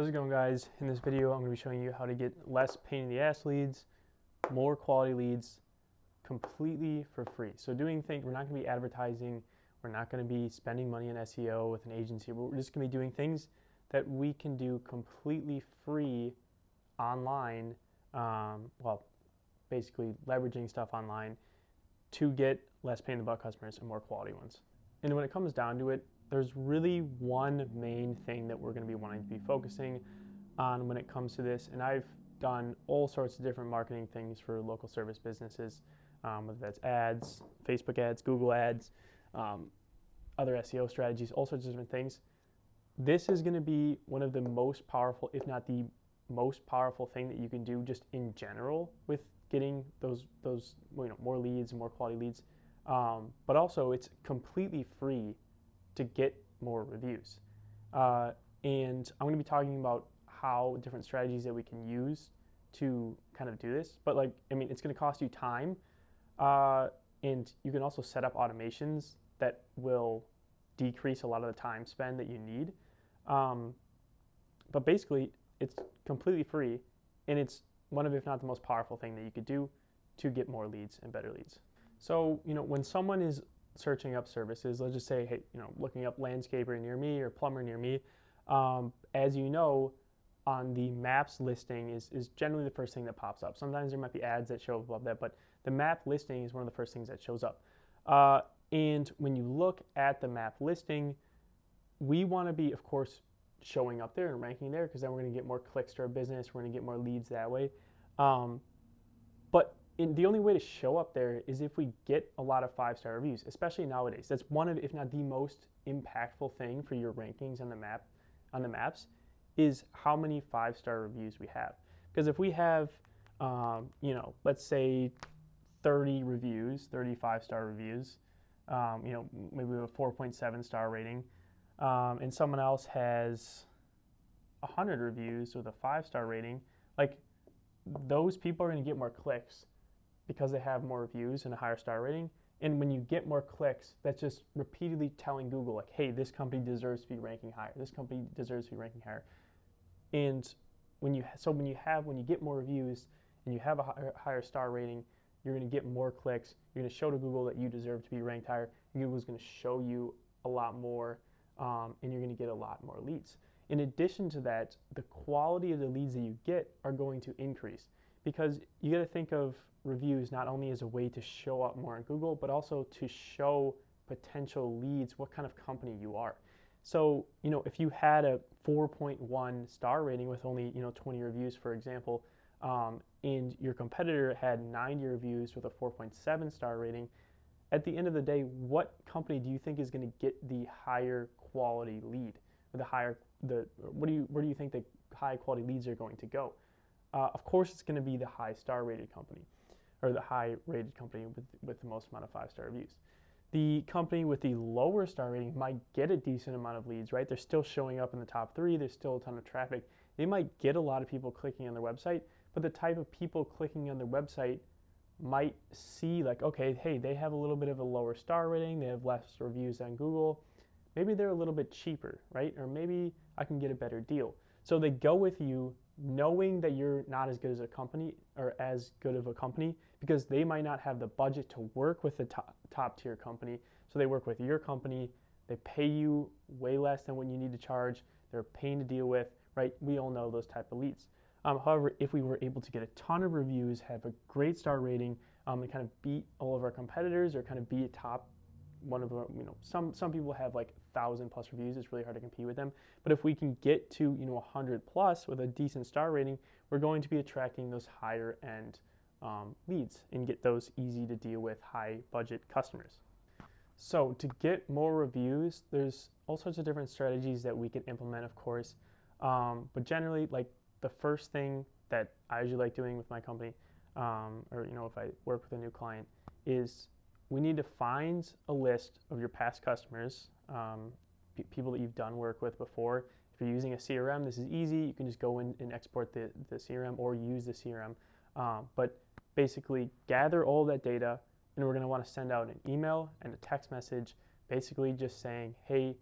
How's it going, guys? In this video, I'm going to be showing you how to get less pain in the ass leads, more quality leads, completely for free. So we're not going to be advertising, we're not going to be spending money on SEO with an agency, but we're just going to be doing things that we can do completely free online, basically leveraging stuff online to get less pain in the butt customers and more quality ones. And when it comes down to it, there's really one main thing that we're going to be wanting to be focusing on when it comes to this. And I've done all sorts of different marketing things for local service businesses, whether that's ads, Facebook ads, Google ads, other SEO strategies, all sorts of different things. This is going to be one of the most powerful, if not the most powerful thing that you can do just in general with getting those more leads and more quality leads. But also it's completely free to get more reviews. And I'm going to be talking about how different strategies that we can use to kind of do this. But it's going to cost you time. And you can also set up automations that will decrease a lot of the time spend that you need. But basically, it's completely free, and it's one of, if not the most powerful thing that you could do to get more leads and better leads. So, when someone is searching up services, let's just say, hey, looking up landscaper near me or plumber near me, as you know, on the maps listing is generally the first thing that pops up. Sometimes there might be ads that show up above that, but the map listing is one of the first things that shows up. And when you look at the map listing, we want to be, of course, showing up there and ranking there, because then we're going to get more clicks to our business. We're going to get more leads that way. But the only way to show up there is if we get a lot of 5-star reviews, especially nowadays. That's one of, if not the most impactful thing for your rankings on the maps, is how many 5-star reviews we have. Because if we have, let's say 30 reviews, 30 5-star reviews, maybe we have a 4.7 star rating, and someone else has 100 reviews with a 5-star rating, those people are going to get more clicks because they have more reviews and a higher star rating. And when you get more clicks, that's just repeatedly telling Google, hey, this company deserves to be ranking higher. This company deserves to be ranking higher. And when you get more reviews and you have a higher star rating, you're going to get more clicks. You're going to show to Google that you deserve to be ranked higher. Google's going to show you a lot more, and you're going to get a lot more leads. In addition to that, the quality of the leads that you get are going to increase, because you got to think of reviews not only as a way to show up more on Google, but also to show potential leads what kind of company you are. So, if you had a 4.1 star rating with only, 20 reviews, for example, and your competitor had 90 reviews with a 4.7 star rating, at the end of the day, what company do you think is going to get the higher quality lead? Or where do you think the high quality leads are going to go? Of course, it's going to be the high star rated company, or the high rated company with the most amount of 5-star reviews. The company with the lower star rating might get a decent amount of leads, right? They're still showing up in the top 3. There's still a ton of traffic. They might get a lot of people clicking on their website, but the type of people clicking on their website might see okay, hey, they have a little bit of a lower star rating. They have less reviews on Google. Maybe they're a little bit cheaper, right? Or maybe I can get a better deal. So they go with you knowing that you're not as good as a company, or as good of a company, because they might not have the budget to work with the top tier company. So they work with your company. They pay you way less than what you need to charge. They're a pain to deal with, right? We all know those type of leads. However, if we were able to get a ton of reviews, have a great star rating, and kind of beat all of our competitors, or kind of be a top one of our, some people have 1,000+ reviews. It's really hard to compete with them. But if we can get to 100+ with a decent star rating, we're going to be attracting those higher end leads and get those easy to deal with high budget customers. So to get more reviews, there's all sorts of different strategies that we can implement, of course. But generally, the first thing that I usually like doing with my company, or if I work with a new client, is we need to find a list of your past customers, people that you've done work with before. If you're using a CRM, this is easy. You can just go in and export the CRM, or use the CRM. But basically gather all that data, and we're going to want to send out an email and a text message, basically just saying, hey,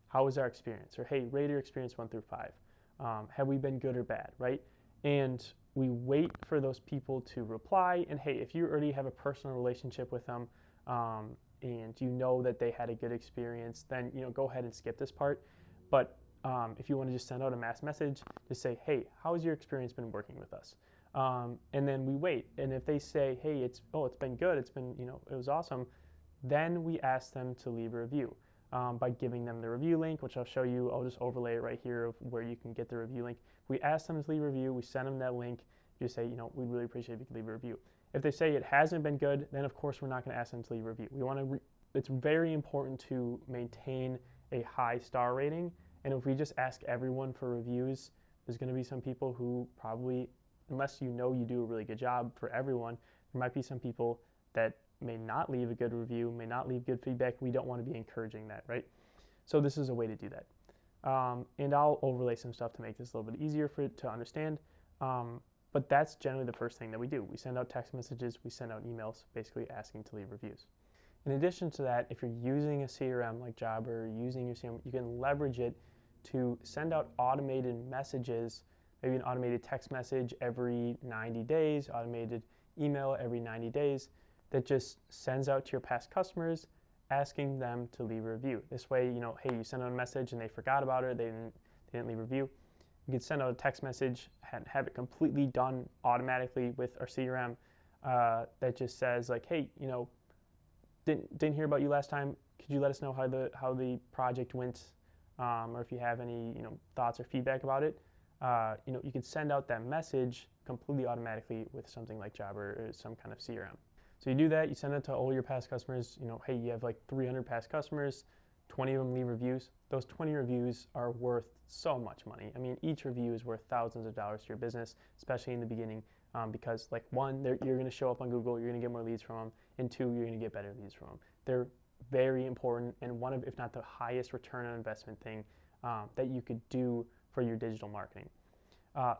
how was our experience? Or hey, rate your experience 1 through 5. Have we been good or bad, right? And we wait for those people to reply. And hey, if you already have a personal relationship with them, and you know that they had a good experience, then go ahead and skip this part. But if you want to just send out a mass message, just say, hey, how has your experience been working with us? And then we wait. And if they say, hey, it's been good, it's been, it was awesome, then we ask them to leave a review by giving them the review link, which I'll show you. I'll just overlay it right here of where you can get the review link. We ask them to leave a review. We send them that link. You say, we'd really appreciate if you could leave a review. If they say it hasn't been good, then of course we're not going to ask them to leave a review. It's very important to maintain a high star rating. And if we just ask everyone for reviews, there's going to be some people who probably, unless you do a really good job for everyone, there might be some people that may not leave a good review, may not leave good feedback. We don't want to be encouraging that, right? So this is a way to do that. And I'll overlay some stuff to make this a little bit easier for it to understand. But that's generally the first thing that we do. We send out text messages, we send out emails, basically asking to leave reviews. In addition to that, if you're using a CRM like Jobber, or using your CRM, you can leverage it to send out automated messages, maybe an automated text message every 90 days, automated email every 90 days, that just sends out to your past customers, asking them to leave a review. This way, hey, you sent out a message and they forgot about it, they didn't leave a review. You could send out a text message and have it completely done automatically with our CRM that just says like, hey, didn't hear about you last time. Could you let us know how the project went, or if you have any thoughts or feedback about it? You can send out that message completely automatically with something like Jobber or some kind of CRM. So you do that, you send it to all your past customers. Hey, you have like 300 past customers, 20 of them leave reviews. Those 20 reviews are worth so much money. I mean, each review is worth thousands of dollars to your business, especially in the beginning, because like one, you're going to show up on Google, you're going to get more leads from them, and two, you're going to get better leads from them. They're very important and one of, if not the highest return on investment thing that you could do for your digital marketing.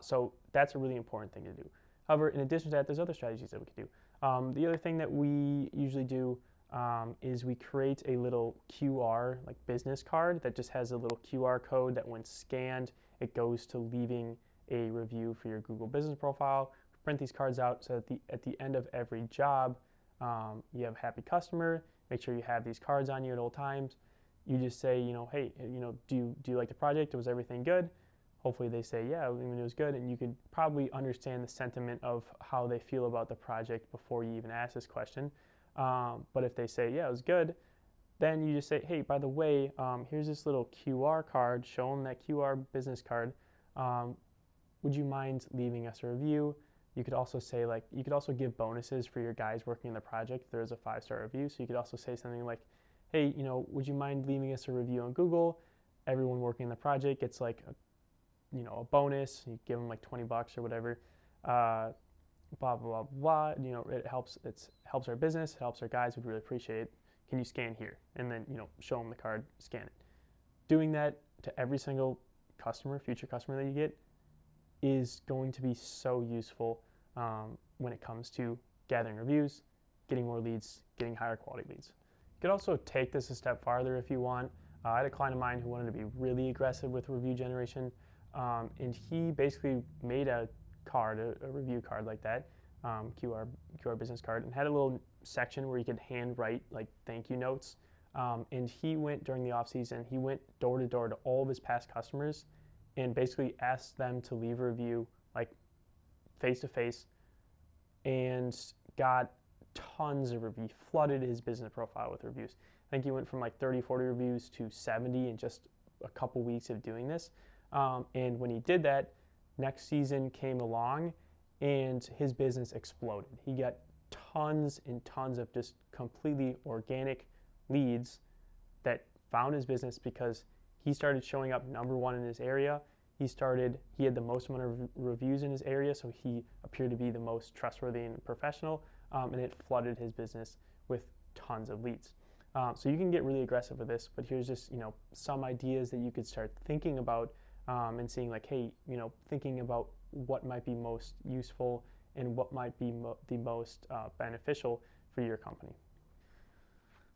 So that's a really important thing to do. However, in addition to that, there's other strategies that we could do. The other thing that we usually do is we create a little QR, like business card, that just has a little QR code that when scanned, it goes to leaving a review for your Google business profile. Print these cards out so that at the end of every job, you have a happy customer. Make sure you have these cards on you at all times. You just say, hey, do you like the project? Was everything good? Hopefully they say, yeah, it was good, and you could probably understand the sentiment of how they feel about the project before you even ask this question. But if they say, yeah, it was good, then you just say, hey, by the way, here's this little QR card. Show them that QR business card. Would you mind leaving us a review? You could also say, you could also give bonuses for your guys working in the project if there's a 5-star review. So you could also say something like, hey, would you mind leaving us a review on Google? Everyone working in the project gets like a bonus. You give them like $20 or whatever. Blah blah blah blah. It helps our business. It helps our guys. Would really appreciate it. Can you scan here? And then show them the card, scan it. Doing that to every single future customer that you get, is going to be so useful when it comes to gathering reviews, getting more leads, getting higher quality leads. You could also take this a step farther if you want. I had a client of mine who wanted to be really aggressive with review generation, and he basically made a review card like that, QR business card, and had a little section where you could handwrite like thank you notes. And he went during the off season, he went door to door to all of his past customers and basically asked them to leave a review like face to face, and got tons of reviews, flooded his business profile with reviews. I think he went from like 30, 40 reviews to 70 in just a couple weeks of doing this. And when he did that, next season came along and his business exploded. He got tons and tons of just completely organic leads that found his business because he started showing up number one in his area. He had the most amount of reviews in his area, so he appeared to be the most trustworthy and professional, and it flooded his business with tons of leads. So you can get really aggressive with this, but here's just some ideas that you could start thinking about and seeing like, hey, thinking about what might be most useful and what might be the most beneficial for your company.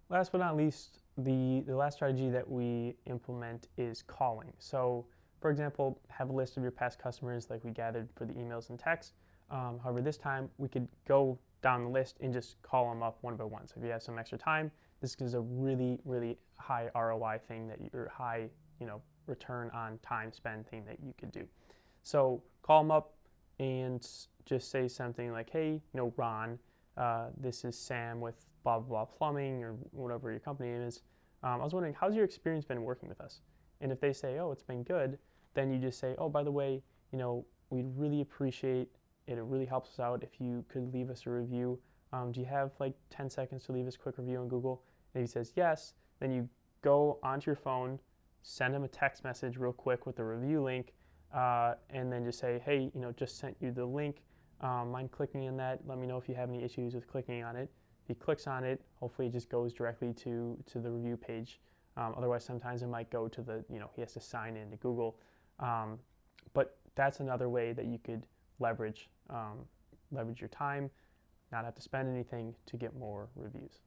Last but not least, the last strategy that we implement is calling. So for example, have a list of your past customers like we gathered for the emails and texts. However, this time we could go down the list and just call them up one by one. So if you have some extra time, this is a really, really high ROI thing that you're high, return on time spend thing that you could do. So call them up and just say something like, hey, Ron, this is Sam with blah, blah, blah plumbing or whatever your company name is. I was wondering, how's your experience been working with us? And if they say, oh, it's been good, then you just say, oh, by the way, we'd really appreciate it. It really helps us out if you could leave us a review. Do you have like 10 seconds to leave us a quick review on Google? And if he says yes, then you go onto your phone, send him a text message real quick with the review link, and then just say, hey, just sent you the link. Mind clicking on that? Let me know if you have any issues with clicking on it. If he clicks on it, hopefully it just goes directly to the review page. Otherwise, sometimes it might go to the, he has to sign in to Google. But that's another way that you could leverage your time, not have to spend anything to get more reviews.